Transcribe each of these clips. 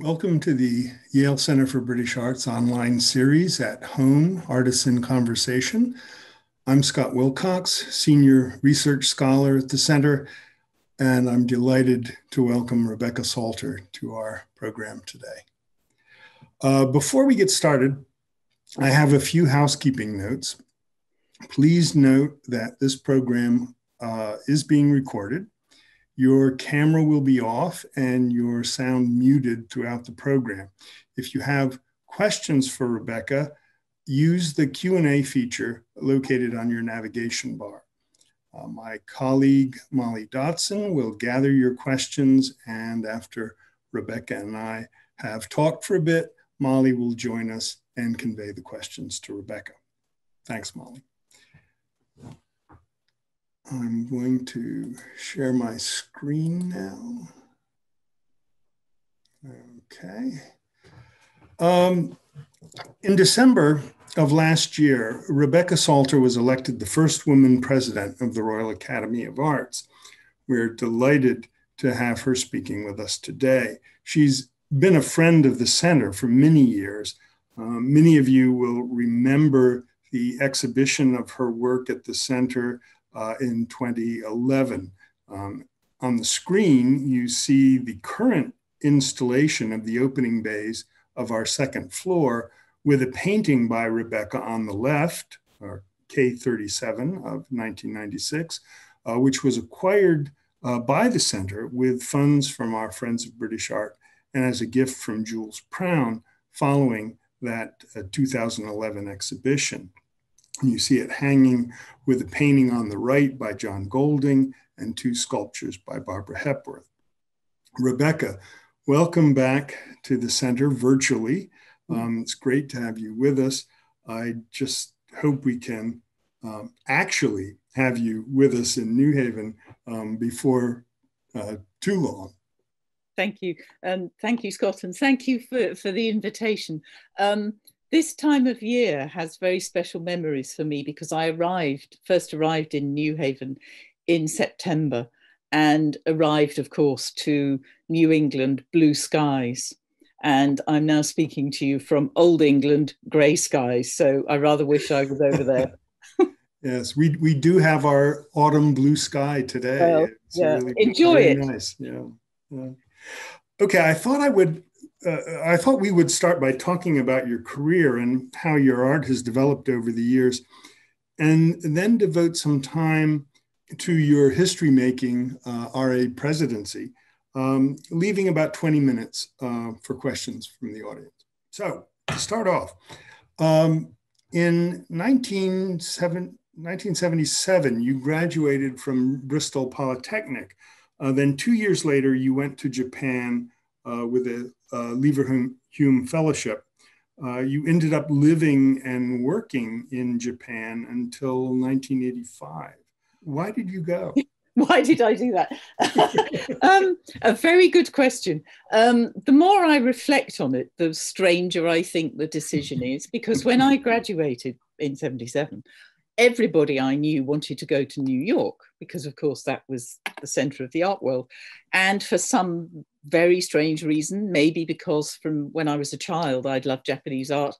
Welcome to the Yale Center for British Arts online series at Home, Artisan Conversation. I'm Scott Wilcox, Senior Research Scholar at the Center, and I'm delighted to welcome Rebecca Salter to our program today. Before we get started, I have a few housekeeping notes. Please note that this program is being recorded. Your camera will be off and your sound muted throughout the program. If you have questions for Rebecca, use the Q&A feature located on your navigation bar. My colleague, Molly Dotson, will gather your questions, and after Rebecca and I have talked for a bit, Molly will join us and convey the questions to Rebecca. Thanks, Molly. I'm going to share my screen now. Okay. In December of last year, Rebecca Salter was elected the first woman president of the Royal Academy of Arts. We're delighted to have her speaking with us today. She's been a friend of the Center for many years. Many of you will remember the exhibition of her work at the Center in 2011. On the screen, you see the current installation of the opening bays of our second floor with a painting by Rebecca on the left, K37 of 1996, which was acquired by the Center with funds from our Friends of British Art and as a gift from Jules Prown following that 2011 exhibition. You see it hanging with a painting on the right by John Golding and two sculptures by Barbara Hepworth. Rebecca, welcome back to the Center virtually. It's great to have you with us. I just hope we can actually have you with us in New Haven before too long. Thank you. Thank you, Scott, and thank you for the invitation. This time of year has very special memories for me because I first arrived in New Haven in September and arrived, of course, to New England, blue skies. And I'm now speaking to you from old England, grey skies. So I rather wish I was over there. Yes, we do have our autumn blue sky today. Well, it's yeah, really enjoy it. Nice. Yeah. Okay, I thought we would start by talking about your career and how your art has developed over the years, and then devote some time to your history-making RA presidency, leaving about 20 minutes for questions from the audience. So to start off, in 1977, you graduated from Bristol Polytechnic. Then 2 years later, you went to Japan with a Leverhulme Fellowship. You ended up living and working in Japan until 1985. Why did you go? Why did I do that? A very good question. The more I reflect on it, the stranger I think the decision is, because when I graduated in 77, everybody I knew wanted to go to New York because, of course, that was the center of the art world. And for some very strange reason, maybe because from when I was a child, I'd loved Japanese art,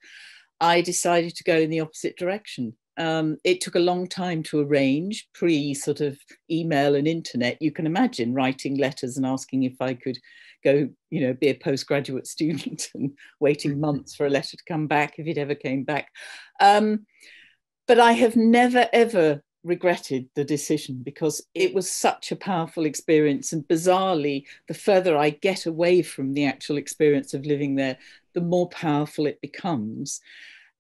I decided to go in the opposite direction. It took a long time to arrange, pre sort of email and internet. You can imagine writing letters and asking if I could go, be a postgraduate student and waiting months for a letter to come back if it ever came back. But I have never, ever regretted the decision because it was such a powerful experience. And bizarrely, the further I get away from the actual experience of living there, the more powerful it becomes.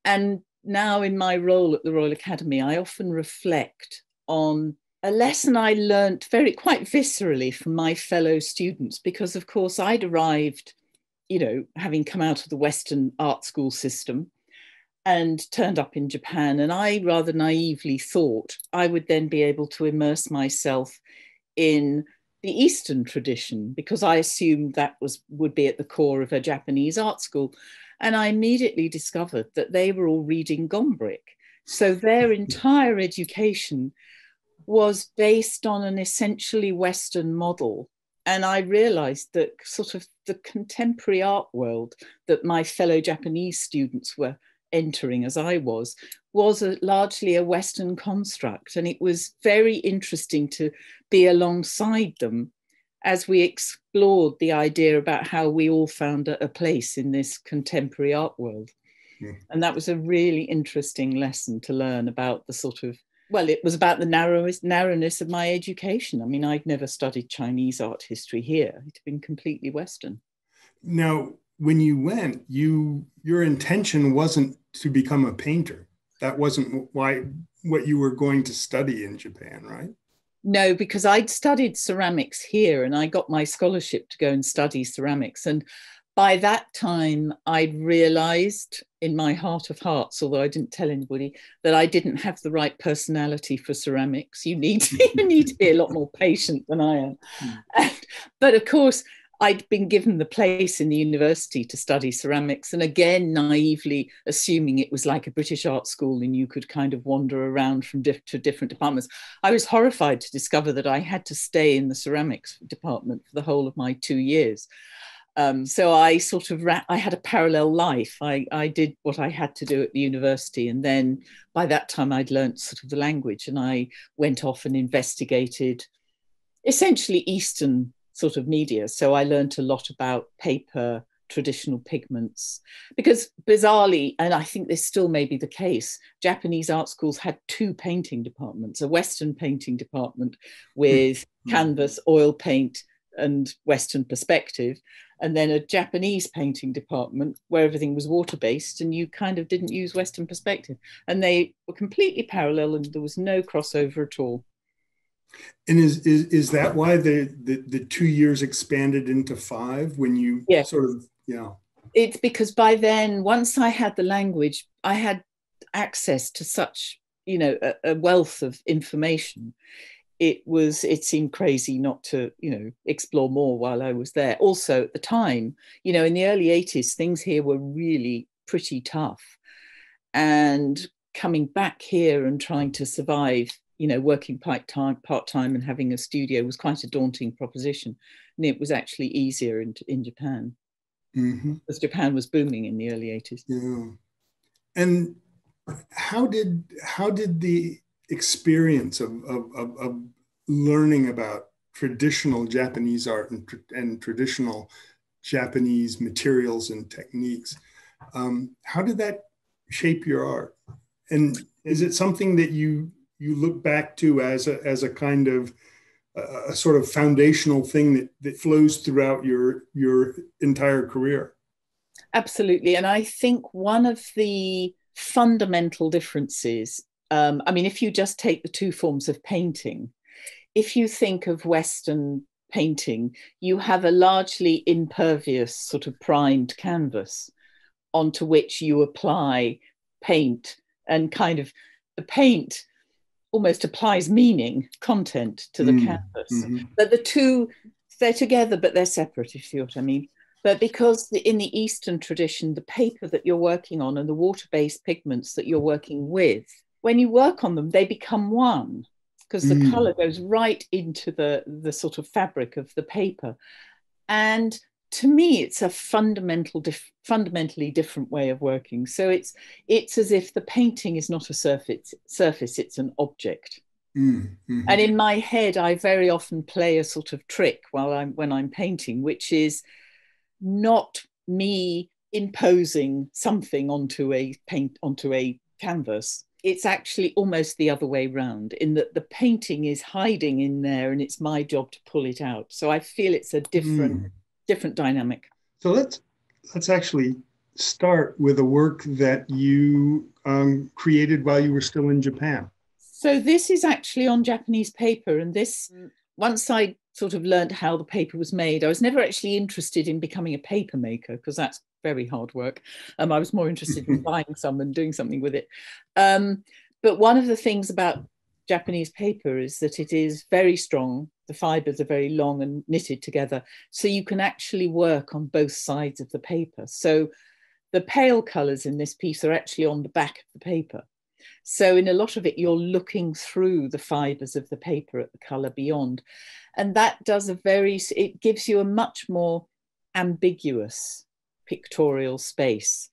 And now in my role at the Royal Academy, I often reflect on a lesson I learnt quite viscerally from my fellow students, because of course I'd arrived, having come out of the Western art school system and turned up in Japan. And I rather naively thought I would then be able to immerse myself in the Eastern tradition because I assumed that would be at the core of a Japanese art school. And I immediately discovered that they were all reading Gombrich. So their entire education was based on an essentially Western model And I realized that sort of the contemporary art world that my fellow Japanese students were entering, as I was largely a Western construct. And it was very interesting to be alongside them as we explored the idea about how we all found a place in this contemporary art world. Mm. And that was a really interesting lesson to learn about the sort of, well, it was about the narrowness of my education. I mean, I'd never studied Chinese art history here. It'd been completely Western. Now, when you went, your intention wasn't to become a painter. That wasn't what you were going to study in Japan, right? No, because I'd studied ceramics here and I got my scholarship to go and study ceramics. And by that time, I'd realized in my heart of hearts, although I didn't tell anybody, that I didn't have the right personality for ceramics. You need to be a lot more patient than I am. But of course, I'd been given the place in the university to study ceramics, and again, naively assuming it was like a British art school and you could kind of wander around from to different departments. I was horrified to discover that I had to stay in the ceramics department for the whole of my 2 years. So I sort of I had a parallel life. I did what I had to do at the university, and then by that time I'd learnt sort of the language, and I went off and investigated essentially Eastern sort of media. So I learned a lot about paper, traditional pigments, because bizarrely, and I think this still may be the case, Japanese art schools had 2 painting departments, a Western painting department with canvas, oil paint, and Western perspective, and then a Japanese painting department where everything was water-based and you kind of didn't use Western perspective. And they were completely parallel and there was no crossover at all. And is that why the 2 years expanded into 5 when you sort of, It's because by then, once I had the language, I had access to such, a wealth of information. It seemed crazy not to, explore more while I was there. Also at the time, in the early 80s, things here were really pretty tough. And coming back here and trying to survive, working part-time and having a studio was quite a daunting proposition. And it was actually easier in Japan. Mm-hmm. Because Japan was booming in the early 80s. Yeah. And how did the experience of learning about traditional Japanese art and traditional Japanese materials and techniques, how did that shape your art? And is it something that you look back to as a kind of a sort of foundational thing that flows throughout your entire career? Absolutely. And I think one of the fundamental differences, if you just take the 2 forms of painting, if you think of Western painting, you have a largely impervious sort of primed canvas onto which you apply paint, and kind of the paint almost applies meaning, content to the canvas. Mm-hmm. But the 2, they're together, but they're separate, if you see what I mean. But because in the Eastern tradition, the paper that you're working on and the water-based pigments that you're working with, when you work on them, they become one, because the color goes right into the sort of fabric of the paper. And to me, it's a fundamentally different way of working. So it's as if the painting is not a surface, it's an object. Mm-hmm. And in my head, I very often play a sort of trick when I'm painting, which is not me imposing something onto a canvas. It's actually almost the other way around, in that the painting is hiding in there and it's my job to pull it out. So I feel it's a different dynamic. So let's actually start with a work that you created while you were still in Japan. So this is actually on Japanese paper, and this, once I sort of learned how the paper was made, I was never actually interested in becoming a paper maker, because that's very hard work. I was more interested in buying some and doing something with it. But one of the things about Japanese paper is that it is very strong. The fibers are very long and knitted together. So you can actually work on both sides of the paper. So the pale colors in this piece are actually on the back of the paper. So in a lot of it, you're looking through the fibers of the paper at the color beyond. And that does it gives you a much more ambiguous pictorial space.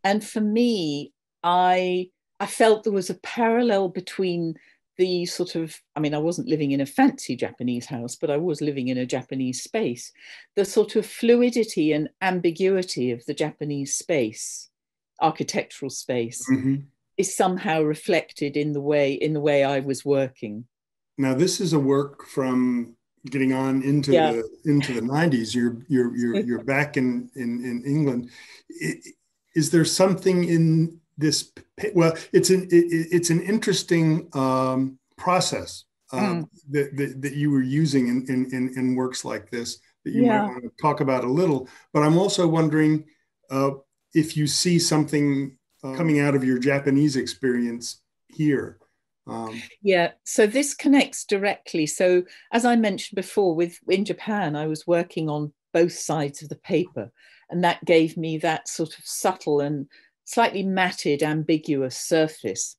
And for me, I felt there was a parallel between the sort of, I mean, I wasn't living in a fancy Japanese house, but I was living in a Japanese space. The sort of fluidity and ambiguity of the Japanese space, architectural space, is somehow reflected in the way I was working. Now, this is a work from getting on into the 90s. You're back in England. Is there something in this? Well, it's an interesting process that you were using in works like this that you might want to talk about a little. But I'm also wondering if you see something coming out of your Japanese experience here. So this connects directly. So as I mentioned before, in Japan, I was working on both sides of the paper, and that gave me that sort of subtle and slightly matted, ambiguous surface.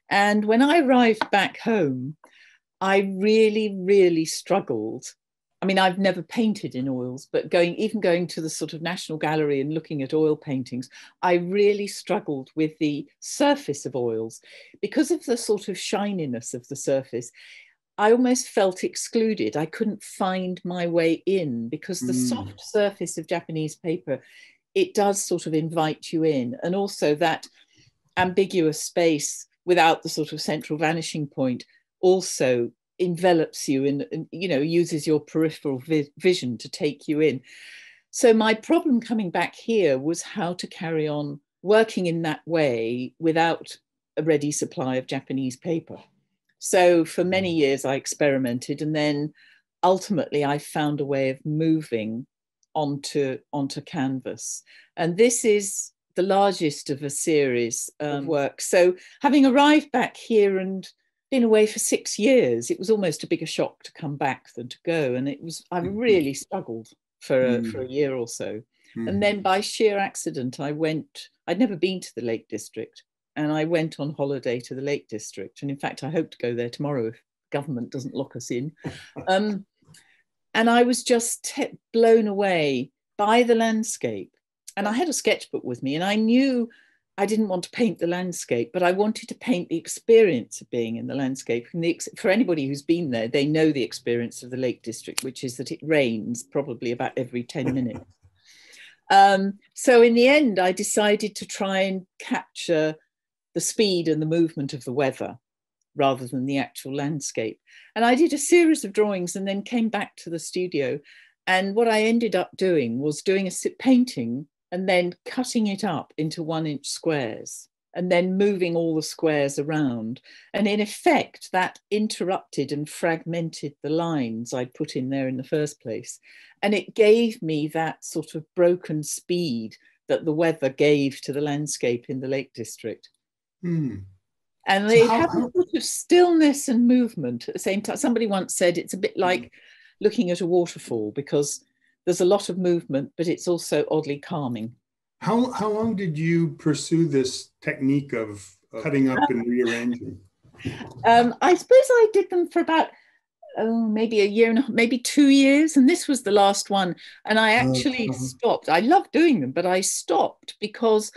And when I arrived back home, I really, really struggled. I mean, I've never painted in oils, but going to the sort of National Gallery and looking at oil paintings, I really struggled with the surface of oils. Because of the sort of shininess of the surface, I almost felt excluded. I couldn't find my way in because the soft surface of Japanese paper, it does sort of invite you in. And also that ambiguous space without the sort of central vanishing point also envelops you and uses your peripheral vision to take you in. So my problem coming back here was how to carry on working in that way without a ready supply of Japanese paper. So for many years I experimented, and then ultimately I found a way of moving onto canvas. And this is the largest of a series of work. So having arrived back here and been away for 6 years, it was almost a bigger shock to come back than to go. And I really struggled for a year or so. And then by sheer accident, I'd never been to the Lake District, and I went on holiday to the Lake District. And in fact, I hope to go there tomorrow if government doesn't lock us in. And I was just blown away by the landscape. And I had a sketchbook with me, and I knew I didn't want to paint the landscape, but I wanted to paint the experience of being in the landscape. And for anybody who's been there, they know the experience of the Lake District, which is that it rains probably about every 10 minutes. So in the end, I decided to try and capture the speed and the movement of the weather rather than the actual landscape. And I did a series of drawings and then came back to the studio. And what I ended up doing was doing a painting and then cutting it up into 1-inch squares and then moving all the squares around. And in effect, that interrupted and fragmented the lines I put in there in the first place. And it gave me that sort of broken speed that the weather gave to the landscape in the Lake District. And they have a sort of stillness and movement at the same time. Somebody once said it's a bit like looking at a waterfall, because there's a lot of movement, but it's also oddly calming. How long did you pursue this technique of cutting up and rearranging? I suppose I did them for about maybe a year and a half, maybe 2 years. And this was the last one. And I actually stopped. I love doing them, but I stopped because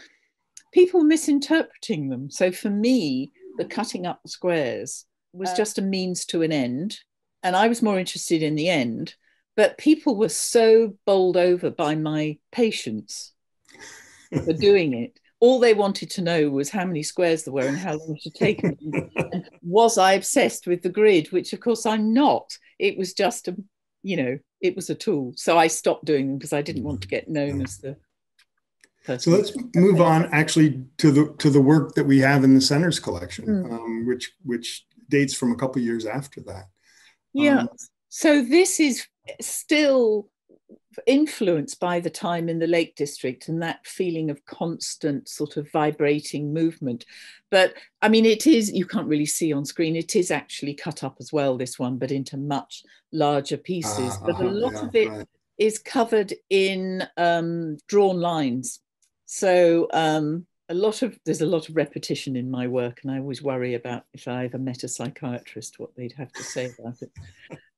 people were misinterpreting them. So for me, the cutting up the squares was just a means to an end. And I was more interested in the end. But people were so bowled over by my patience for doing it. All they wanted to know was how many squares there were and how long it should take me. And was I obsessed with the grid, which of course I'm not. It was just it was a tool. So I stopped doing them because I didn't want to get known as the person. So let's move on actually to the work that we have in the Center's collection, which dates from a couple of years after that. So this is still influenced by the time in the Lake District and that feeling of constant sort of vibrating movement. But I mean, it is, you can't really see on screen, it is actually cut up as well, this one, but into much larger pieces. But a lot of it is covered in drawn lines. So there's a lot of repetition in my work, and I always worry about if I ever met a psychiatrist, what they'd have to say about it.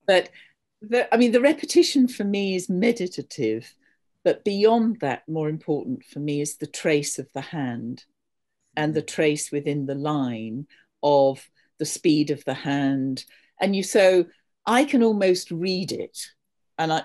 But the repetition for me is meditative, but beyond that, more important for me is the trace of the hand and the trace within the line of the speed of the hand. And so I can almost read it,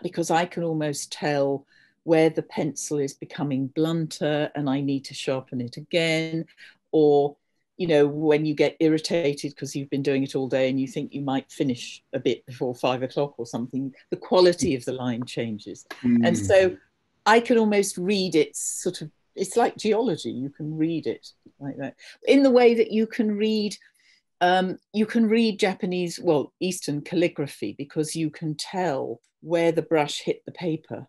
because I can almost tell where the pencil is becoming blunter and I need to sharpen it again. Or, when you get irritated because you've been doing it all day and you think you might finish a bit before 5 o'clock or something, the quality of the line changes. And so I can almost read it it's like geology. You can read it like that, in the way that you can read Japanese, Eastern calligraphy, because you can tell where the brush hit the paper,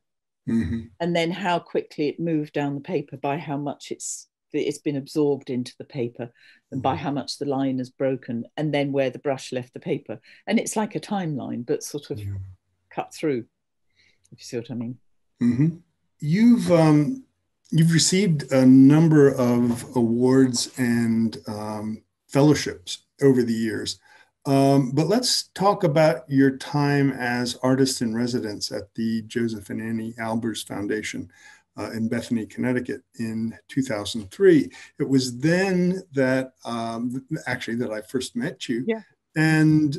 and then how quickly it moved down the paper by how much it's been absorbed into the paper, and by how much the line has broken, and then where the brush left the paper. And it's like a timeline, but sort of cut through, if you see what I mean. You've received a number of awards and fellowships over the years. But let's talk about your time as artist in residence at the Joseph and Annie Albers Foundation in Bethany, Connecticut in 2003. It was then that that I first met you. Yeah. And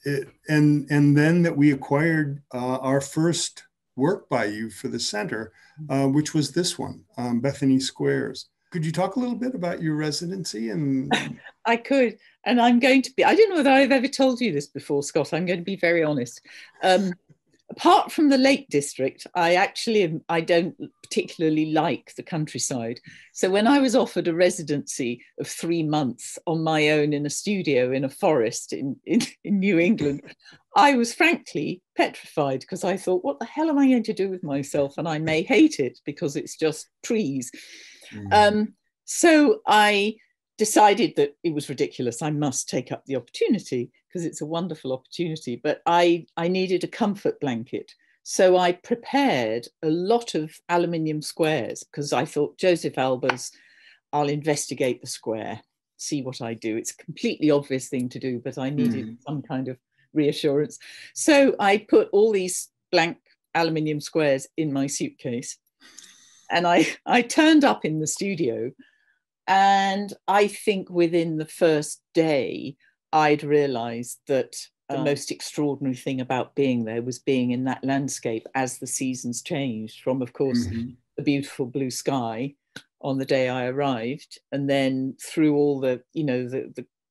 then that we acquired our first work by you for the center, which was this one, Bethany Squares. Could you talk a little bit about your residency? And I could, and I'm going to be, I don't know whether I've ever told you this before, Scott. I'm going to be very honest. Apart from the Lake District, I don't particularly like the countryside. So when I was offered a residency of 3 months on my own in a studio in a forest in New England, I was frankly petrified, because I thought, what the hell am I going to do with myself? And I may hate it because it's just trees. So I decided that it was ridiculous. I must take up the opportunity, because it's a wonderful opportunity, but I needed a comfort blanket. So I prepared a lot of aluminium squares, because I thought, Joseph Albers, I'll investigate the square, see what I do. It's a completely obvious thing to do, but I needed some kind of reassurance. So I put all these blank aluminium squares in my suitcase, and I turned up in the studio, and I think within the first day, I'd realized that the most extraordinary thing about being there was being in that landscape as the seasons changed, from, of course, the beautiful blue sky on the day I arrived, and then through all the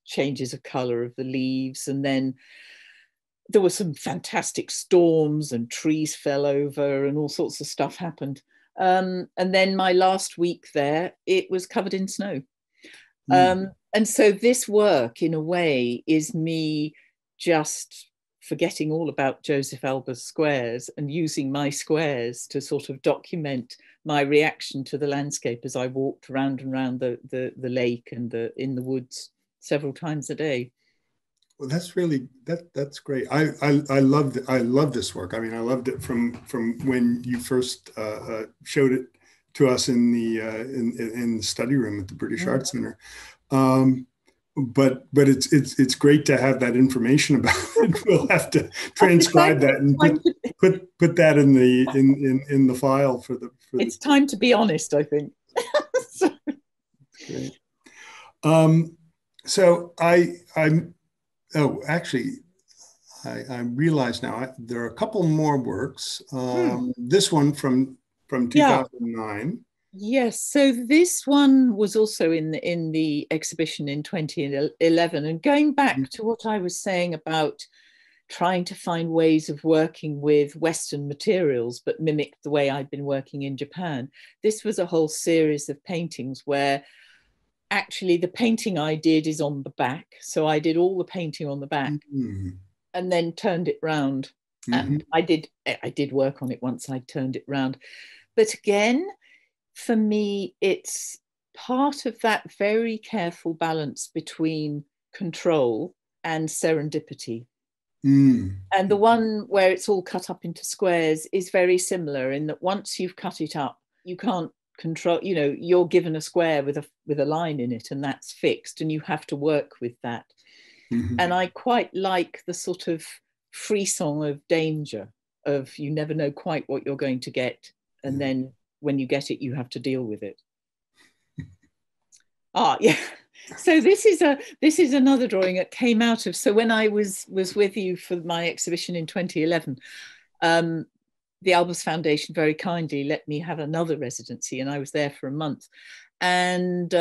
changes of color of the leaves. And then there were some fantastic storms and trees fell over and all sorts of stuff happened. And then my last week there, it was covered in snow. And so this work, in a way, is me just forgetting all about Joseph Albers squares and using my squares to sort of document my reaction to the landscape as I walked around and around the lake and in the woods several times a day. Well, that's really that's great. I love this work. I mean, I loved it from when you first showed it to us in the study room at the British Art Center. But it's great to have that information about it. We'll have to transcribe that and put that in the file for the. It's time to be honest, I think. Great. So I realize now there are a couple more works. This one from 2009. Yes, so this one was also in the exhibition in 2011. And going back to what I was saying about trying to find ways of working with Western materials, but mimic the way I'd been working in Japan, this was a whole series of paintings where actually the painting I did is on the back. So I did all the painting on the back and then turned it round. And I did work on it once I turned it round. But again, for me, it's part of that very careful balance between control and serendipity. And the one where it's all cut up into squares is very similar in that once you've cut it up, you can't control, you know, you're given a square with a line in it, and that's fixed, and you have to work with that. Mm-hmm. And I quite like the sort of frisson of danger, of you never know quite what you're going to get, and then when you get it, you have to deal with it. Yeah. So this is another drawing that came out of, so when I was with you for my exhibition in 2011, the Albus Foundation very kindly let me have another residency, and I was there for a month. And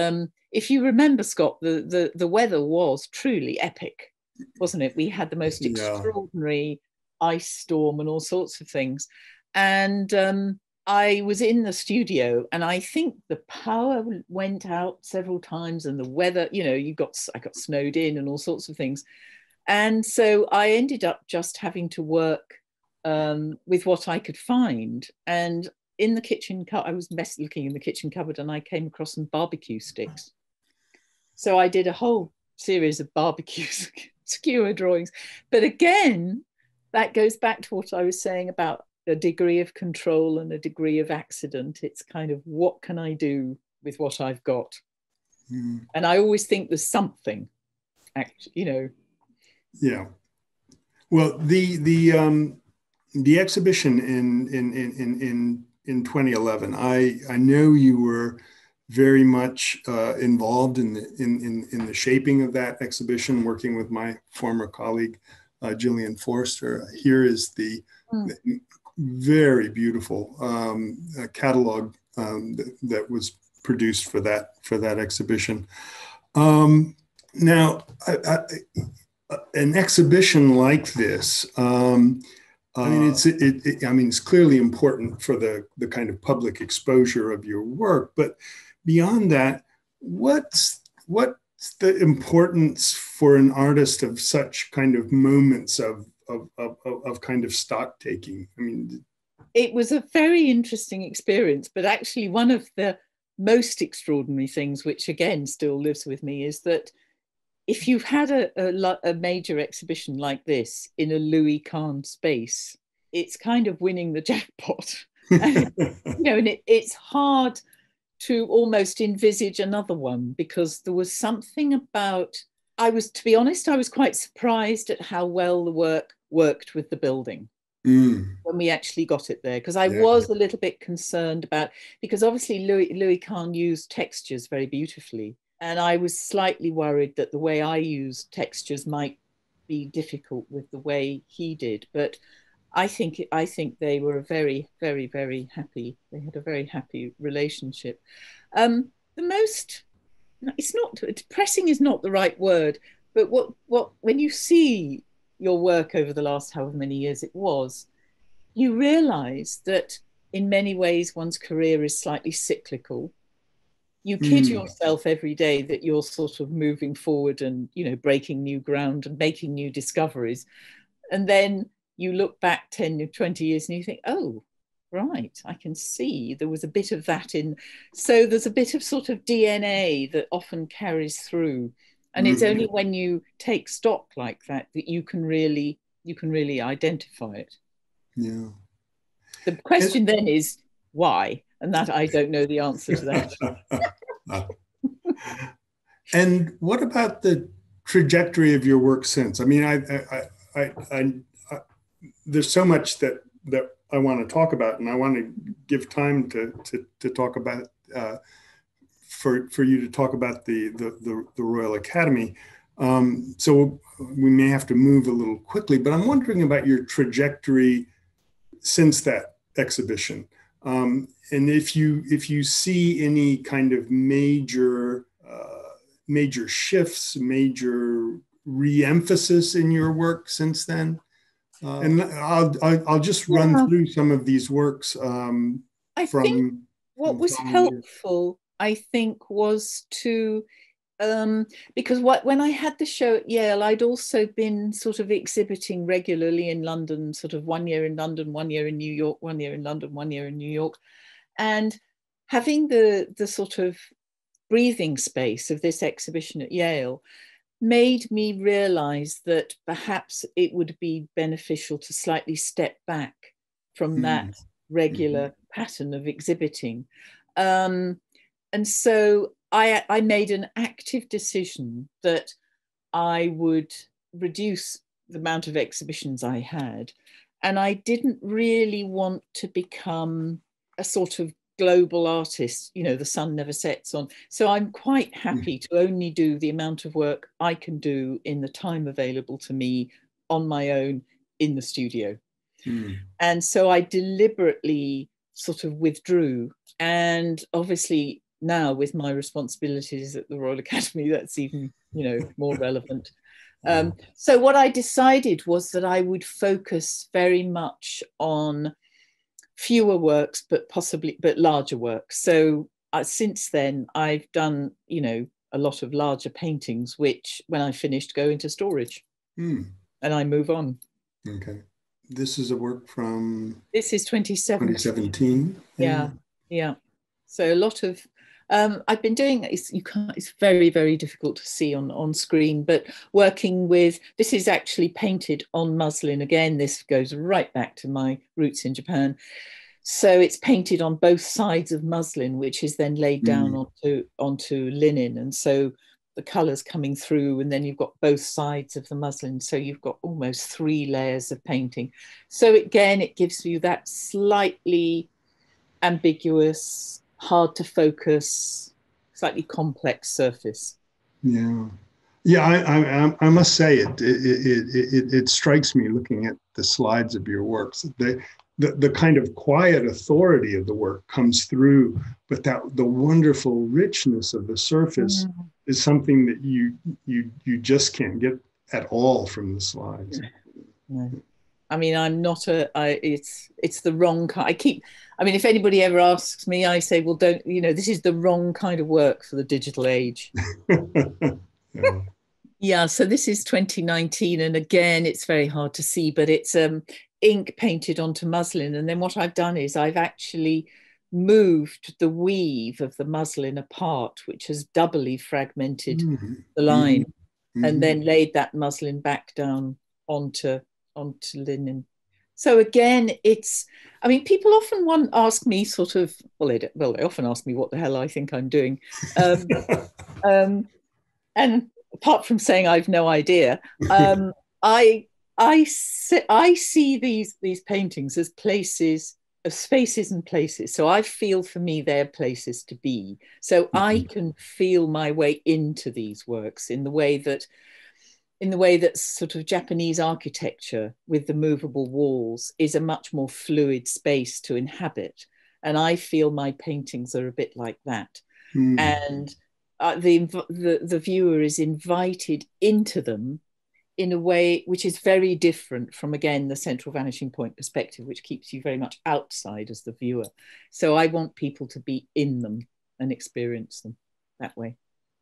if you remember, Scott, the weather was truly epic, wasn't it? We had the most extraordinary ice storm and all sorts of things. And I was in the studio, and I think the power went out several times, and the weather, you know, I got snowed in and all sorts of things. And so I ended up just having to work with what I could find. And in the kitchen, I was looking in the kitchen cupboard, and I came across some barbecue sticks. So I did a whole series of barbecue skewer drawings. But again, that goes back to what I was saying about a degree of control and a degree of accident. It's kind of, what can I do with what I've got? Mm. And I always think there's something, you know. Yeah. Well, the exhibition in 2011, I know you were very much involved in the shaping of that exhibition, working with my former colleague Gillian Forster. Here is the very beautiful catalog that was produced for that exhibition. Now, an exhibition like this, I mean, it's clearly important for the kind of public exposure of your work, but beyond that, what's the importance for an artist of such kind of moments of kind of stock taking? I mean, it was a very interesting experience, but actually one of the most extraordinary things, which again still lives with me, is that if you've had a major exhibition like this in a Louis Kahn space, it's kind of winning the jackpot. And, you know, and it's hard to almost envisage another one, because there was something about, to be honest, I was quite surprised at how well the work worked with the building when we actually got it there, because I was a little bit concerned about, because obviously Louis Kahn used textures very beautifully. And I was slightly worried that the way I used textures might be difficult with the way he did. But I think they were very, very, very happy. They had a very happy relationship. It's not, depressing is not the right word, but when you see your work over the last however many years it was, you realize that in many ways one's career is slightly cyclical. You kid yourself every day that you're sort of moving forward and, you know, breaking new ground and making new discoveries. And then you look back 10 or 20 years and you think, oh, right, I can see there was a bit of that in. So there's a bit of sort of DNA that often carries through. And it's only when you take stock like that that you can really identify it. Yeah. The question then is why? And that I don't know the answer to that. And what about the trajectory of your work since? I mean, I there's so much that I want to talk about, and I want to give time to talk about for you to talk about the Royal Academy. So we may have to move a little quickly, but I'm wondering about your trajectory since that exhibition. And if you see any kind of major shifts, major re-emphasis in your work since then, and I'll just run through some of these works. I think what was helpful, I think, was to because when I had the show at Yale, I'd also been sort of exhibiting regularly in London, sort of 1 year in London, 1 year in New York, 1 year in London, 1 year in New York. And having the sort of breathing space of this exhibition at Yale made me realize that perhaps it would be beneficial to slightly step back from that regular pattern of exhibiting. And so I made an active decision that I would reduce the amount of exhibitions I had. And I didn't really want to become a sort of global artist, you know, the sun never sets on. So I'm quite happy to only do the amount of work I can do in the time available to me on my own in the studio. And so I deliberately sort of withdrew. And obviously now with my responsibilities at the Royal Academy, that's even, you know, more relevant. So what I decided was that I would focus very much on fewer works, but larger works. So since then, I've done, you know, a lot of larger paintings, which when I finished go into storage and I move on. Okay. This is a work from... This is 2017. Yeah. So a lot of... I've been doing, it's very, very difficult to see on screen, but working with, this is actually painted on muslin. Again, this goes right back to my roots in Japan. So it's painted on both sides of muslin, which is then laid down onto linen. And so the colours coming through, and then you've got both sides of the muslin. So you've got almost 3 layers of painting. So again, it gives you that slightly ambiguous, hard to focus, slightly complex surface. I must say it strikes me looking at the slides of your works. The kind of quiet authority of the work comes through, but the wonderful richness of the surface is something that you just can't get at all from the slides. No. I mean, I'm not it's the wrong kind. I mean, if anybody ever asks me, I say, well, don't, you know, this is the wrong kind of work for the digital age. Yeah, so this is 2019. And again, it's very hard to see, but it's ink painted onto muslin. And then what I've done is I've actually moved the weave of the muslin apart, which has doubly fragmented the line, and then laid that muslin back down onto linen. So again, I mean, people often ask me sort of, they often ask me what the hell I think I'm doing. And apart from saying I've no idea, I see these paintings as places, of spaces and places. So I feel for me they're places to be. So I can feel my way into these works in the way that sort of Japanese architecture with the movable walls is a much more fluid space to inhabit. And I feel my paintings are a bit like that. And the viewer is invited into them in a way which is very different from, again, the central vanishing point perspective, which keeps you very much outside as the viewer. So I want people to be in them and experience them that way.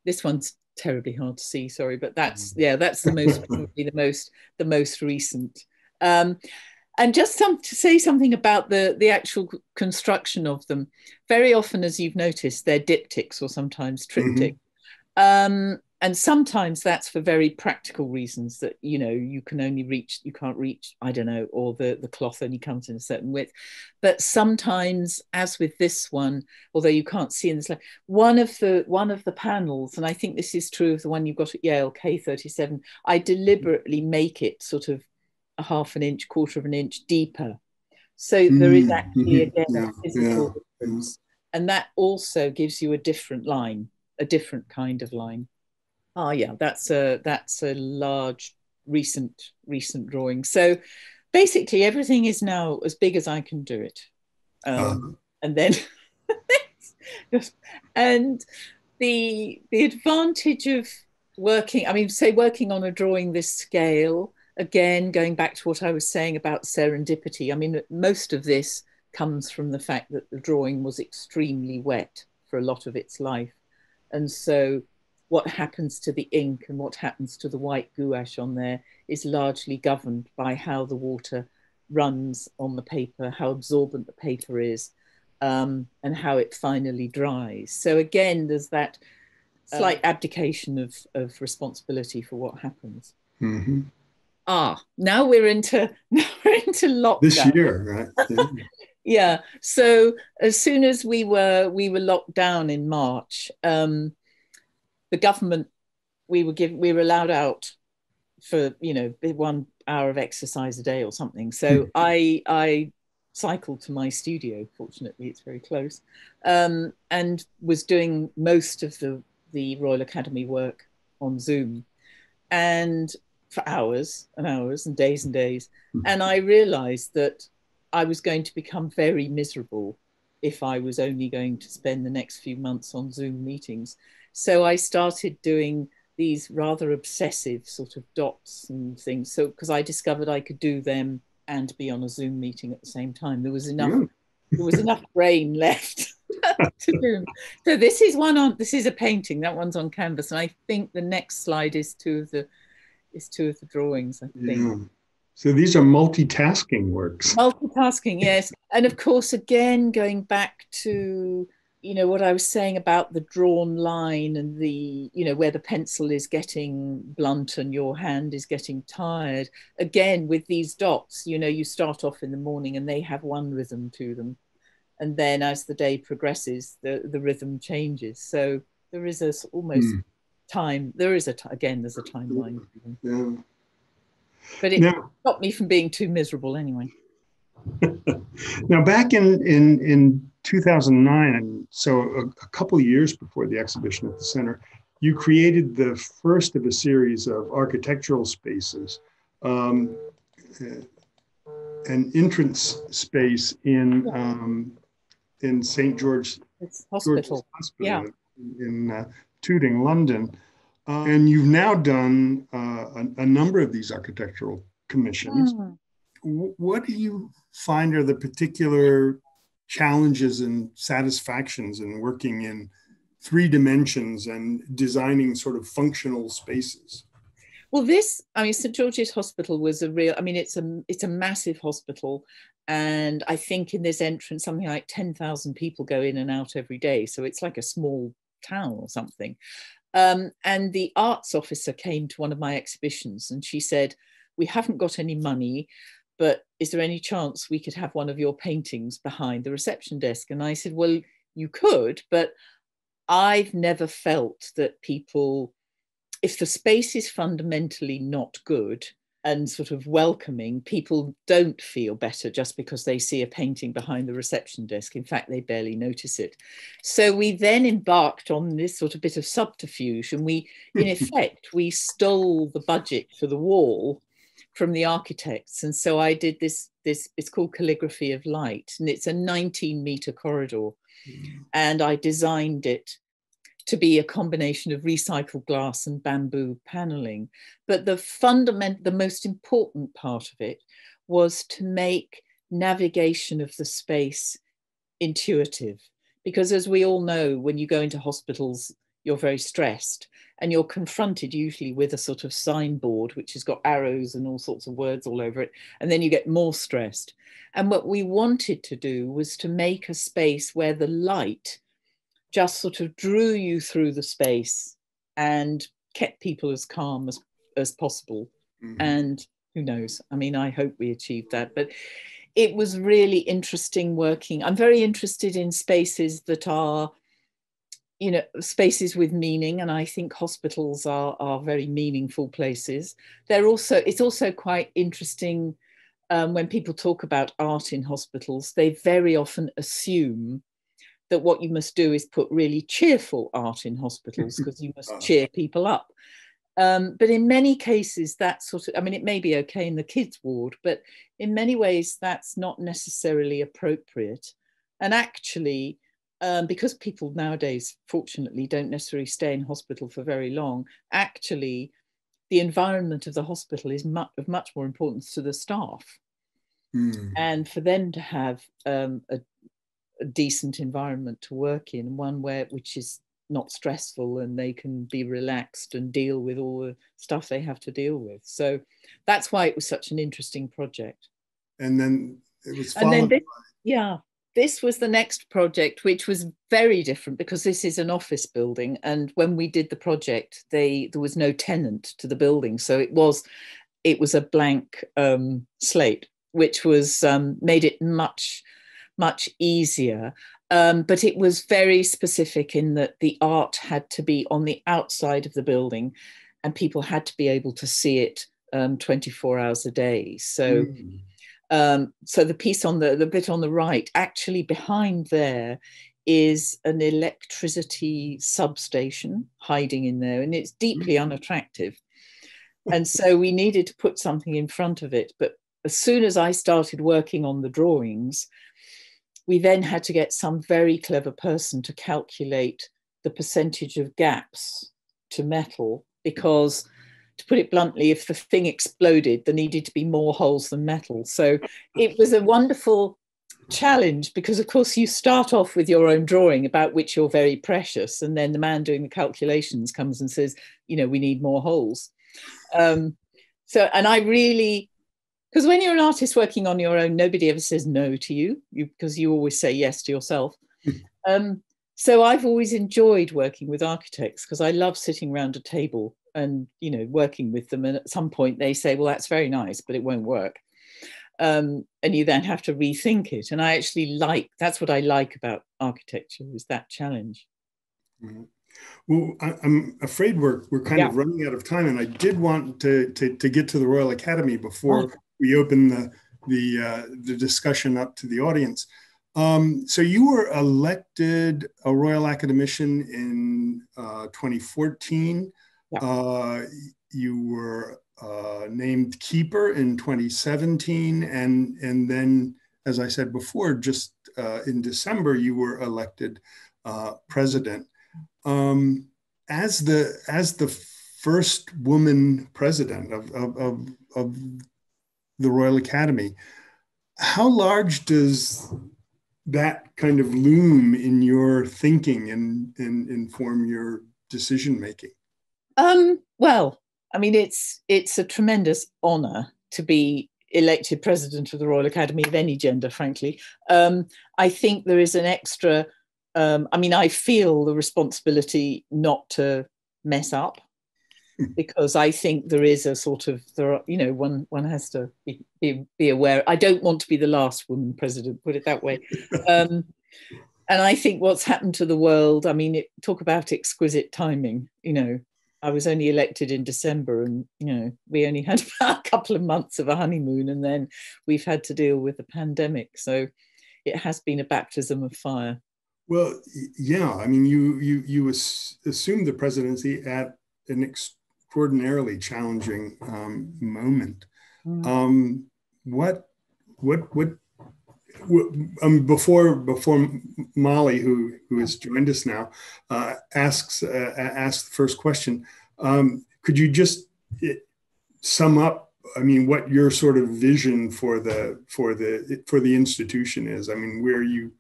This one's terribly hard to see, sorry, but that's the most probably the most recent. And just to say something about the actual construction of them. Very often, as you've noticed, they're diptychs or sometimes triptych. And sometimes that's for very practical reasons, that, you know, you can't reach, I don't know, or the cloth only comes in a certain width. But sometimes, as with this one, although you can't see in this, one of the panels, and I think this is true of the one you've got at Yale, K37, I deliberately make it sort of a half an inch, quarter of an inch deeper. So there is actually, again, a physical difference. And that also gives you a different line, a different kind of line. That's a large recent drawing. So basically everything is now as big as I can do it. And then and the advantage of working on a drawing this scale, again, going back to what I was saying about serendipity, I mean, most of this comes from the fact that the drawing was extremely wet for a lot of its life. And so what happens to the ink and what happens to the white gouache on there is largely governed by how the water runs on the paper, how absorbent the paper is, and how it finally dries. So again, there's that slight abdication of responsibility for what happens. Now we're into lockdown. This year, right? Yeah. So as soon as we were locked down in March, the government we were allowed out for 1 hour of exercise a day or something. So I cycled to my studio. Fortunately, it's very close, and was doing most of the Royal Academy work on Zoom, and for hours and hours and days. And I realized that I was going to become very miserable if I was only going to spend the next few months on Zoom meetings. So I started doing these rather obsessive sort of dots and things. So, because I discovered I could do them and be on a Zoom meeting at the same time. There was enough brain left to do. So this is a painting. That one's on canvas. And I think the next slide is two of the drawings, I think. Yeah. So these are multitasking works. Multitasking, yes. And of course, again, going back to, what I was saying about the drawn line and where the pencil is getting blunt and your hand is getting tired. Again, with these dots, you start off in the morning and they have one rhythm to them. And then as the day progresses, the rhythm changes. So there is almost time. There's a timeline. Yeah. But it stopped me from being too miserable anyway. Now, back in 2009, and so a couple of years before the exhibition at the center, you created the first of a series of architectural spaces, an entrance space in St. George's Hospital, yeah, in Tooting, London. And you've now done a number of these architectural commissions. What do you find are the particular challenges and satisfactions in working in 3 dimensions and designing sort of functional spaces? Well, St. George's Hospital was it's a massive hospital. And I think in this entrance, something like 10,000 people go in and out every day. So it's like a small town or something. And the arts officer came to one of my exhibitions and she said, "We haven't got any money, but is there any chance we could have one of your paintings behind the reception desk?" And I said, "Well, you could, but I've never felt that people, if the space is fundamentally not good and sort of welcoming, people don't feel better just because they see a painting behind the reception desk. In fact, they barely notice it." So we then embarked on this sort of bit of subterfuge, and in effect, we stole the budget for the wall from the architects. And so I did this, it's called Calligraphy of Light, and it's a 19-meter corridor. And I designed it to be a combination of recycled glass and bamboo paneling. But the most important part of it was to make navigation of the space intuitive. Because as we all know, when you go into hospitals, you're very stressed and you're confronted usually with a sort of signboard, which has got arrows and all sorts of words all over it. And then you get more stressed. And what we wanted to do was to make a space where the light just sort of drew you through the space and kept people as calm as possible. And who knows? I hope we achieved that. But it was really interesting working. I'm very interested in spaces that are, spaces with meaning. And I think hospitals are very meaningful places. It's also quite interesting when people talk about art in hospitals, they very often assume that what you must do is put really cheerful art in hospitals because you must cheer people up. But in many cases, that it may be okay in the kids' ward, but in many ways, that's not necessarily appropriate. And actually, because people nowadays, fortunately, don't necessarily stay in hospital for very long, actually, the environment of the hospital is of much more importance to the staff. And for them to have a decent environment to work in, one which is not stressful and they can be relaxed and deal with all the stuff they have to deal with. So that's why it was such an interesting project. And then it was followed this was the next project, which was very different because this is an office building. And when we did the project, there was no tenant to the building. So it was a blank slate, which was made it much much easier. But it was very specific in that the art had to be on the outside of the building and people had to be able to see it 24 hours a day. So, so the piece on the bit on the right, actually behind there is an electricity substation hiding in there, and it's deeply unattractive. And so we needed to put something in front of it. But as soon as I started working on the drawings, we then had to get some very clever person to calculate the percentage of gaps to metal, because, to put it bluntly, if the thing exploded, there needed to be more holes than metal. So it was a wonderful challenge, because of course you start off with your own drawing about which you're very precious, and then the man doing the calculations comes and says, you know, we need more holes. And I really, because when you're an artist working on your own, nobody ever says no to you, because you always say yes to yourself. So I've always enjoyed working with architects, because I love sitting around a table and, you know, working with them. And at some point they say, well, that's very nice, but it won't work. And you then have to rethink it. And I actually that's what I like about architecture, is that challenge. Well, I'm afraid we're kind of running out of time, and I did want to get to the Royal Academy before we open the discussion up to the audience. So you were elected a Royal Academician in 2014. You were named keeper in 2017, and then, as I said before, just in December you were elected president. As the first woman president of the Royal Academy, how large does that kind of loom in your thinking and inform your decision making? Well, I mean, it's a tremendous honor to be elected president of the Royal Academy of any gender, frankly. I think there is an extra, I mean, I feel the responsibility not to mess up, because I think there is a sort of, you know, one has to be aware. I don't want to be the last woman president, put it that way. And I think what's happened to the world, I mean, talk about exquisite timing, you know. I was only elected in December, and, you know, we only had about a couple of months of a honeymoon, and then we've had to deal with the pandemic. So it has been a baptism of fire. Well, yeah, I mean, you assumed the presidency at an extraordinarily challenging moment. Before Molly, who has joined us now, asks the first question, could you just sum up, I mean, what your sort of vision for the institution is? I mean,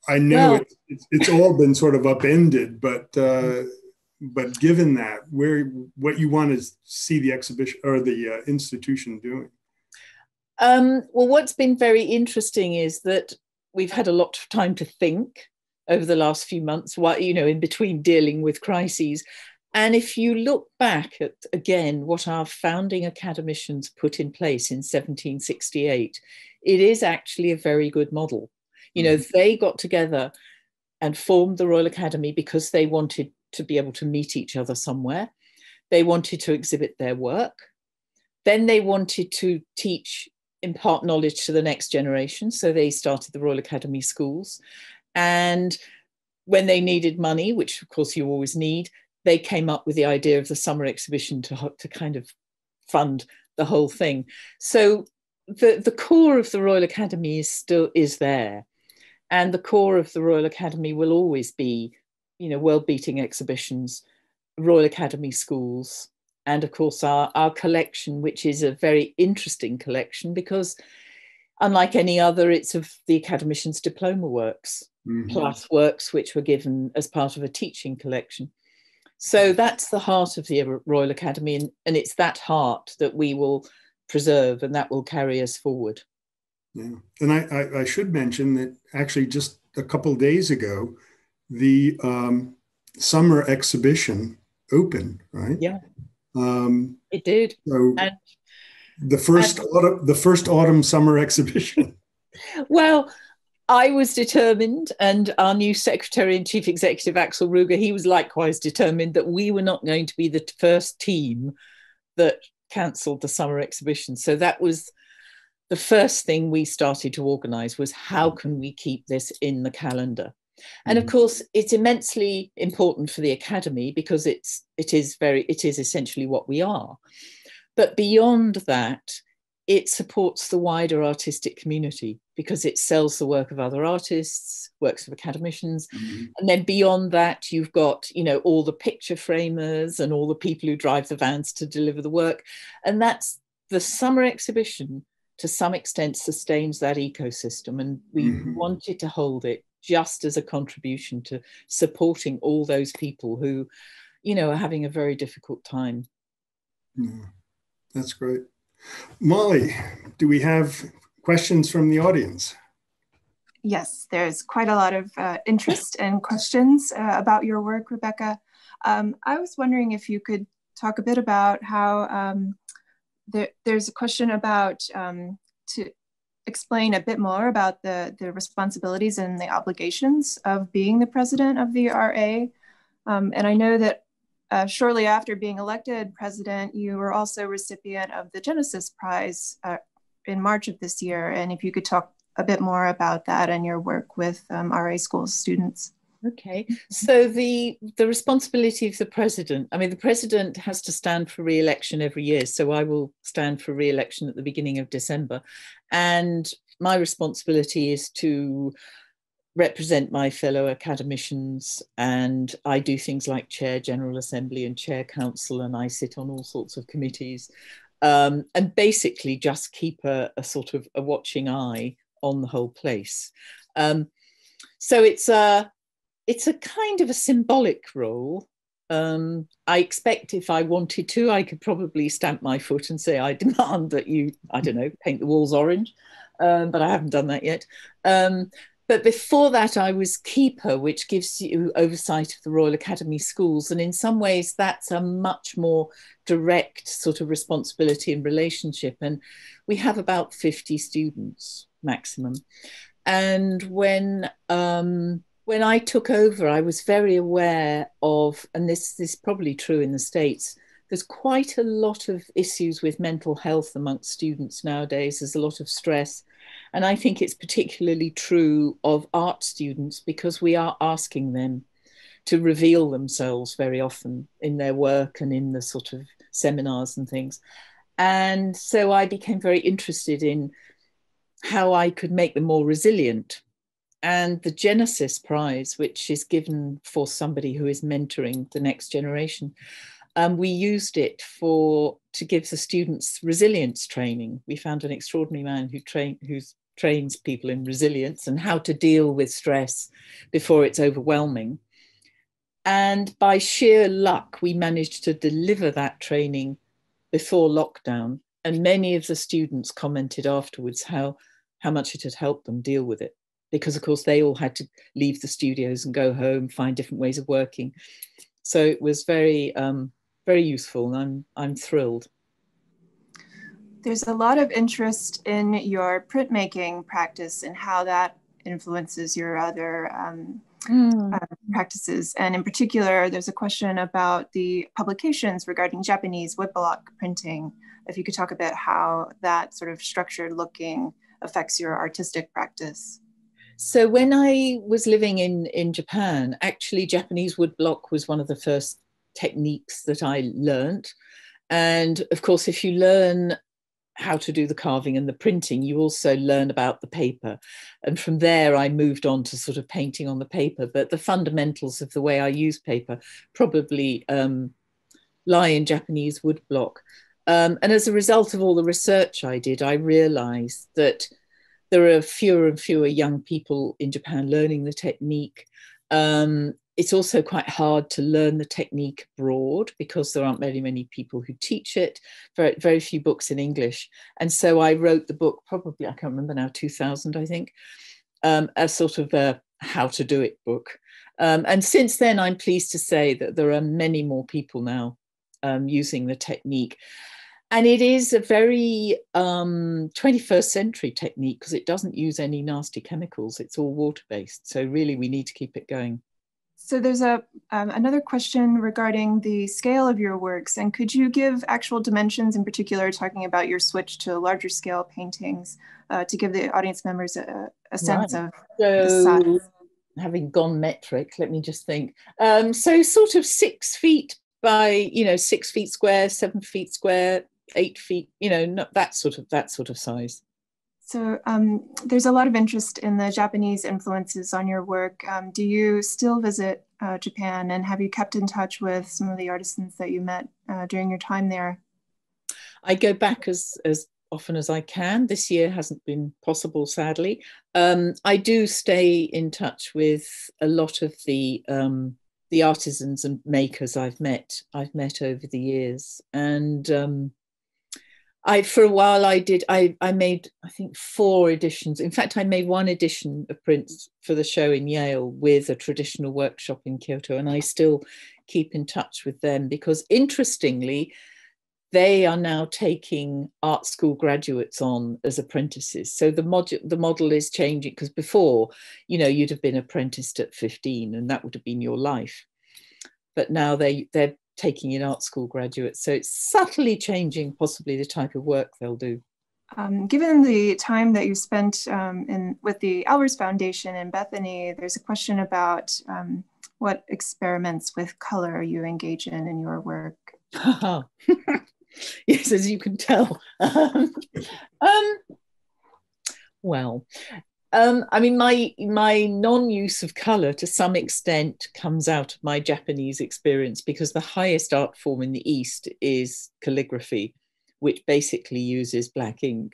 I know it's all been sort of upended, but given that, what you want to see the exhibition or the institution doing? Well, what's been very interesting is that we've had a lot of time to think over the last few months, you know, in between dealing with crises. And if you look back at, again, what our founding academicians put in place in 1768, it is actually a very good model. You know, they got together and formed the Royal Academy because they wanted to be able to meet each other somewhere. They wanted to exhibit their work. Then they wanted to impart knowledge to the next generation. So they started the Royal Academy schools. And when they needed money, which of course you always need, they came up with the idea of the summer exhibition to kind of fund the whole thing. So the core of the Royal Academy is there. And the core of the Royal Academy will always be, you know, world-beating exhibitions, Royal Academy schools, and of course our collection, which is a very interesting collection, because unlike any other, it's of the academicians' diploma works, plus works which were given as part of a teaching collection. So that's the heart of the Royal Academy, and it's that heart that we will preserve, and that will carry us forward. Yeah, and I should mention that actually just a couple of days ago, the summer exhibition opened, right? Yeah, it did. So the first autumn summer exhibition. Well, I was determined, and our new Secretary and Chief Executive, Axel Ruger, he was likewise determined that we were not going to be the first team that cancelled the summer exhibition. So that was the first thing we started to organise, was how can we keep this in the calendar? And of course, it's immensely important for the Academy because it is essentially what we are. But beyond that, it supports the wider artistic community because it sells the work of other artists, works of academicians. And then beyond that, you've got, all the picture framers and all the people who drive the vans to deliver the work. And that's the summer exhibition, to some extent, sustains that ecosystem. And we wanted to hold it just as a contribution to supporting all those people who, are having a very difficult time. That's great. Molly, do we have questions from the audience? Yes, there's quite a lot of interest and questions about your work, Rebecca. I was wondering if you could talk a bit about how there's a question about to explain a bit more about the responsibilities and the obligations of being the president of the RA. And I know that shortly after being elected president, you were also recipient of the Genesis Prize in March of this year. And if you could talk a bit more about that and your work with RA school students. Okay, so the responsibility of the president, the president has to stand for re-election every year. So I will stand for re-election at the beginning of December. And my responsibility is to represent my fellow academicians, and I do things like chair General Assembly and chair council, and I sit on all sorts of committees, and basically just keep a sort of a watching eye on the whole place. So it's a kind of a symbolic role. I expect if I wanted to, I could probably stamp my foot and say, I demand that you, I don't know, paint the walls orange, but I haven't done that yet. But before that, I was keeper, which gives you oversight of the Royal Academy schools. And in some ways, that's a much more direct sort of responsibility and relationship. And we have about 50 students maximum. And when I took over, I was very aware of, and this is probably true in the States, there's quite a lot of issues with mental health amongst students nowadays. There's a lot of stress. And I think it's particularly true of art students because we are asking them to reveal themselves very often in their work and in the sort of seminars and things. And so I became very interested in how I could make them more resilient. And the Genesis Prize, which is given for somebody who is mentoring the next generation, we used it to give the students resilience training. We found an extraordinary man who trains people in resilience and how to deal with stress before it's overwhelming. And by sheer luck, we managed to deliver that training before lockdown. And many of the students commented afterwards how much it had helped them deal with it. Because, of course, they all had to leave the studios and go home, find different ways of working. So it was very, very useful, and I'm thrilled. There's a lot of interest in your printmaking practice and how that influences your other practices. And in particular, there's a question about the publications regarding Japanese woodblock printing. If you could talk about how that sort of structured looking affects your artistic practice. So when I was living in Japan, actually Japanese woodblock was one of the first techniques that I learned. And of course, if you learn how to do the carving and the printing, you also learn about the paper. And from there, I moved on to sort of painting on the paper. But the fundamentals of the way I use paper probably lie in Japanese woodblock. And as a result of all the research I did, I realized that there are fewer and fewer young people in Japan learning the technique. It's also quite hard to learn the technique abroad because there aren't very many people who teach it, very, very few books in English. And so I wrote the book, probably, I can't remember now, 2000, I think, a sort of a how to do it book. And since then, I'm pleased to say that there are many more people now using the technique. And it is a very 21st century technique because it doesn't use any nasty chemicals. It's all water-based. So really, we need to keep it going. So there's another question regarding the scale of your works. And could you give actual dimensions, in particular, talking about your switch to larger scale paintings to give the audience members a sense of the size? Having gone metric, let me just think. So sort of 6 feet by, 6 feet square, 7 feet square, 8 feet, that sort of size. So there's a lot of interest in the Japanese influences on your work. Do you still visit Japan, and have you kept in touch with some of the artisans that you met during your time there? I go back as often as I can. This year hasn't been possible, sadly. I do stay in touch with a lot of the artisans and makers I've met over the years, and for a while I made, I think, 4 editions. In fact, I made 1 edition of prints for the show in Yale with a traditional workshop in Kyoto, and I still keep in touch with them because, interestingly, they are now taking art school graduates on as apprentices. So the model is changing, because before, you'd have been apprenticed at 15 and that would have been your life. But now they're taking in art school graduates. So it's subtly changing possibly the type of work they'll do. Given the time that you spent with the Albers Foundation in Bethany, there's a question about what experiments with color you engage in your work. Yes, as you can tell. Well, I mean, my non-use of colour to some extent comes out of my Japanese experience, because the highest art form in the East is calligraphy, which basically uses black ink.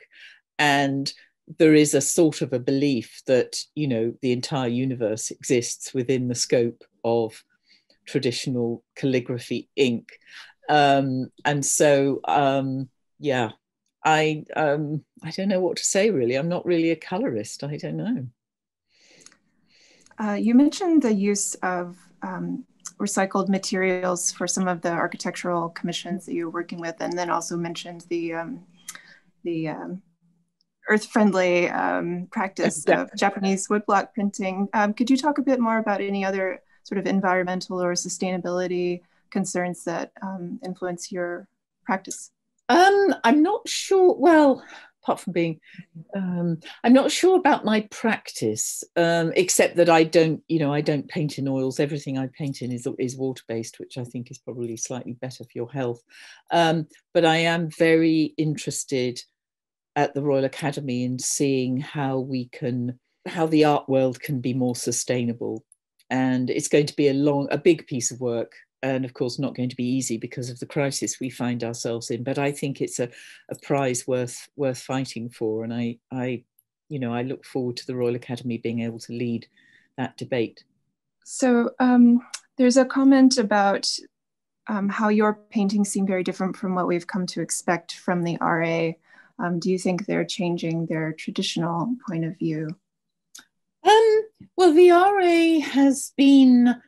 And there is a sort of a belief that, the entire universe exists within the scope of traditional calligraphy ink. And so, yeah. I don't know what to say, really. I'm not really a colorist. I don't know. You mentioned the use of recycled materials for some of the architectural commissions that you're working with, and then also mentioned the earth-friendly practice of Japanese woodblock printing. Could you talk a bit more about any other sort of environmental or sustainability concerns that influence your practice? I'm not sure. Well, apart from being, I'm not sure about my practice, except that I don't paint in oils. Everything I paint in is water-based, which I think is probably slightly better for your health. But I am very interested at the Royal Academy in seeing how the art world can be more sustainable. And it's going to be a big piece of work. And of course, not going to be easy because of the crisis we find ourselves in. But I think it's a prize worth fighting for. And I look forward to the Royal Academy being able to lead that debate. So there's a comment about how your paintings seem very different from what we've come to expect from the RA. Do you think they're changing their traditional point of view? Well, the RA has been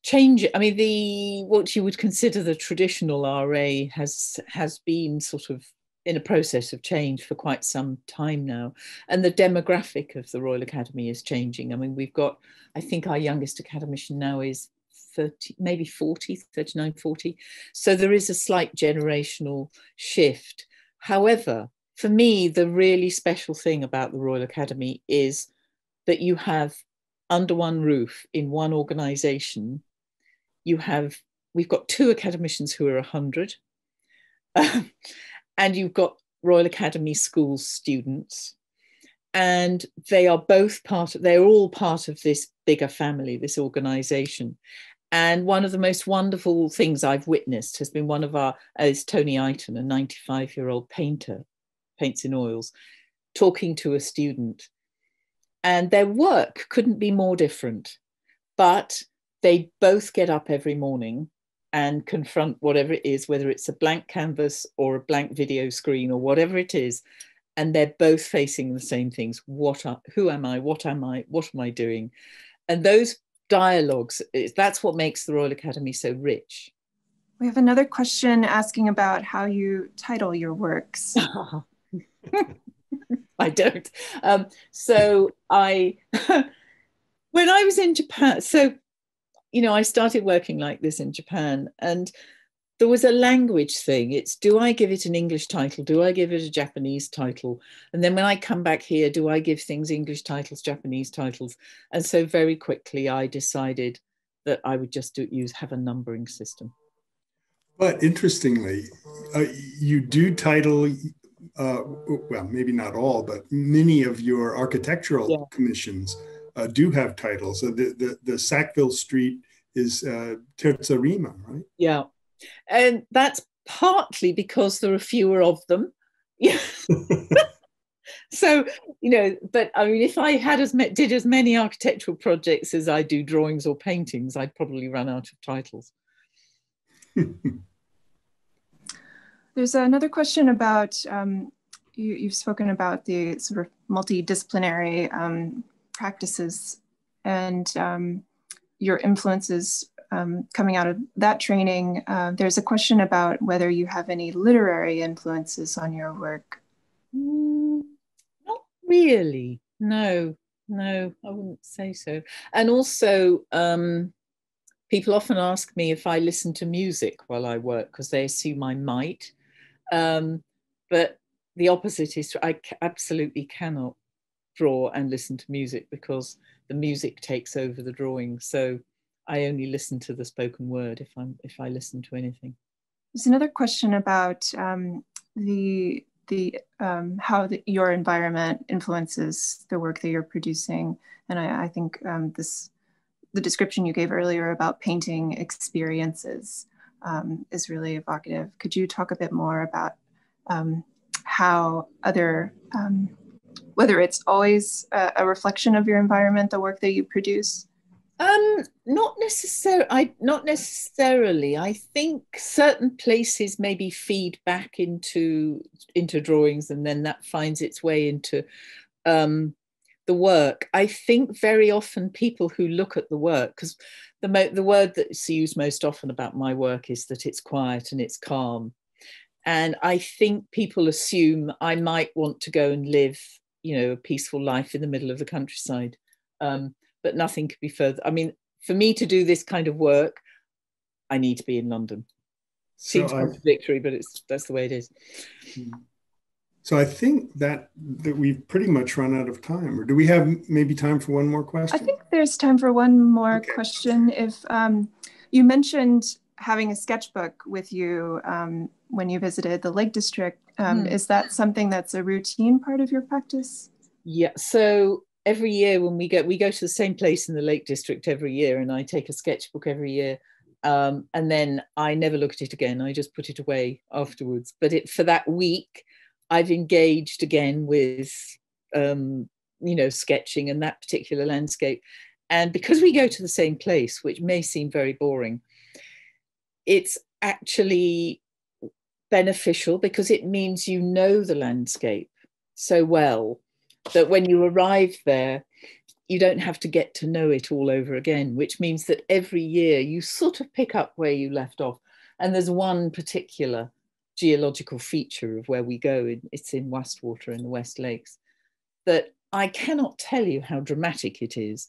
changing. I mean, what you would consider the traditional RA has been sort of in a process of change for quite some time now. And the demographic of the Royal Academy is changing. I mean, we've got, I think our youngest academician now is 30, maybe 40, 39, 40. So there is a slight generational shift. However, for me, the really special thing about the Royal Academy is that you have, under one roof in one organisation, we've got 2 academicians who are 100, and you've got Royal Academy School students, and they're all part of this bigger family, this organisation. And one of the most wonderful things I've witnessed has been is Tony Iton, a 95-year-old painter, paints in oils, talking to a student. And their work couldn't be more different, but they both get up every morning and confront whatever it is, whether it's a blank canvas or a blank video screen or whatever it is, and they're both facing the same things. Who am I? What am I? What am I doing? And those dialogues, that's what makes the Royal Academy so rich. We have another question asking about how you title your works. I don't. So I, when I was in Japan, so, you know, I started working like this in Japan, and there was a language thing. It's, do I give it an English title? Do I give it a Japanese title? And then when I come back here, do I give things English titles, Japanese titles? And so very quickly I decided that I would just have a numbering system. But interestingly, you do title, well, maybe not all, but many of your architectural commissions do have titles. So the Sackville Street is Terzarima, right? Yeah. And that's partly because there are fewer of them. Yeah. So, you know, but I mean, if I had did as many architectural projects as I do drawings or paintings, I'd probably run out of titles. There's another question about, you've spoken about the sort of multidisciplinary practices and your influences coming out of that training. There's a question about whether you have any literary influences on your work. Not really. No, I wouldn't say so. And also, people often ask me if I listen to music while I work because they assume I might. But the opposite is true. I absolutely cannot draw and listen to music because the music takes over the drawing. So I only listen to the spoken word if I listen to anything. There's another question about how your environment influences the work that you're producing, and I think the description you gave earlier about painting experiences is really evocative. Could you talk a bit more about how whether it's always a reflection of your environment, the work that you produce? Not necessarily. I think certain places maybe feed back into drawings, and then that finds its way into the work. I think very often people who look at the work, because the word that's used most often about my work is that it's quiet and it's calm. And I think people assume I might want to go and live, you know, a peaceful life in the middle of the countryside. But nothing could be further. I mean, for me to do this kind of work, I need to be in London. Seems contradictory, but that's the way it is. So I think that we've pretty much run out of time. Or do we have maybe time for one more question? I think there's time for one more question. If you mentioned having a sketchbook with you when you visited the Lake District, is that something that's a routine part of your practice? Yeah. So every year when we go to the same place in the Lake District every year, and I take a sketchbook every year. And then I never look at it again. I just put it away afterwards. But for that week, I've engaged again with, you know, sketching and that particular landscape. And because we go to the same place, which may seem very boring, it's actually beneficial because it means you know the landscape so well that when you arrive there, you don't have to get to know it all over again, which means that every year you sort of pick up where you left off. And there's one particular geological feature of where we go, it's in Westwater in the West Lakes, that I cannot tell you how dramatic it is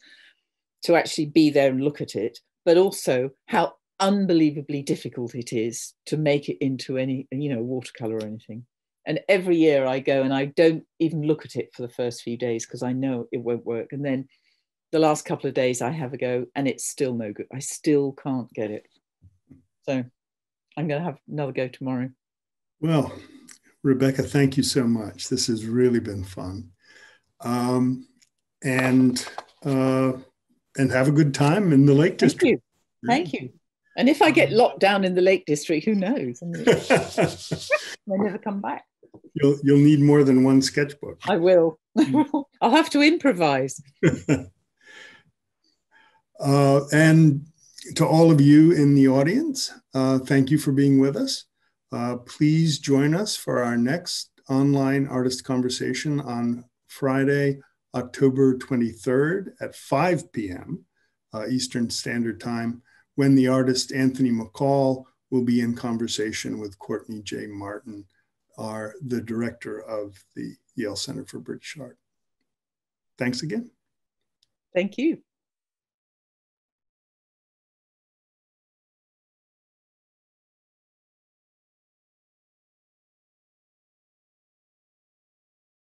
to actually be there and look at it, but also how unbelievably difficult it is to make it into any, you know, watercolor or anything. And every year I go and I don't even look at it for the first few days because I know it won't work. And then the last couple of days I have a go and it's still no good. I still can't get it. So I'm going to have another go tomorrow. Well, Rebecca, thank you so much. This has really been fun. And have a good time in the Lake District. Thank you. And if I get locked down in the Lake District, who knows? I mean, I never come back. You'll need more than one sketchbook. I will. I'll have to improvise. And to all of you in the audience, thank you for being with us. Please join us for our next online artist conversation on Friday, October 23rd at 5 p.m. Eastern Standard Time, when the artist Anthony McCall we'll be in conversation with Courtney J. Martin, the director of the Yale Center for British Art. Thanks again. Thank you.